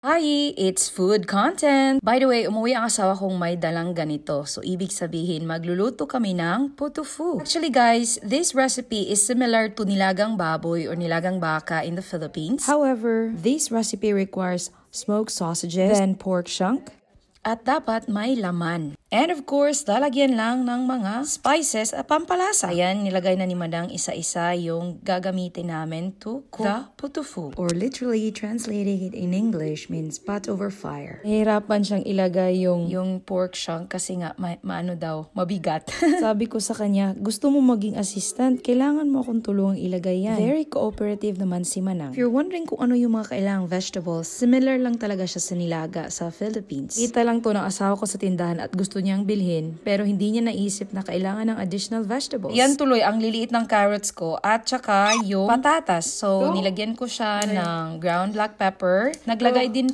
Hi! It's food content! By the way, umuwi ang asawa kong may dalang ganito. So, ibig sabihin, magluluto kami ng putufu. Actually guys, this recipe is similar to nilagang baboy or nilagang baka in the Philippines. However, this recipe requires smoked sausages, then pork chunk, at dapat may laman. And of course, lalagyan lang ng mga spices at pampalasa. Ayan, nilagay na ni Madang isa-isa yung gagamitin namin to cook the putufu. Or literally, translating it in English means pot over fire. Nahihirapan siyang ilagay yung pork chunk kasi nga, maano daw, mabigat. Sabi ko sa kanya, gusto mo maging assistant, kailangan mo akong tulungang ilagay yan. Very cooperative naman si Manang. If you're wondering kung ano yung mga kailangang vegetables, similar lang talaga siya sa nilaga sa Philippines. Kita lang to ng asawa ko sa tindahan at gusto niyang bilhin, pero hindi niya naisip na kailangan ng additional vegetables. Yan tuloy ang liliit ng carrots ko at saka yung patatas. So, nilagyan ko siya ng ground black pepper. Naglagay din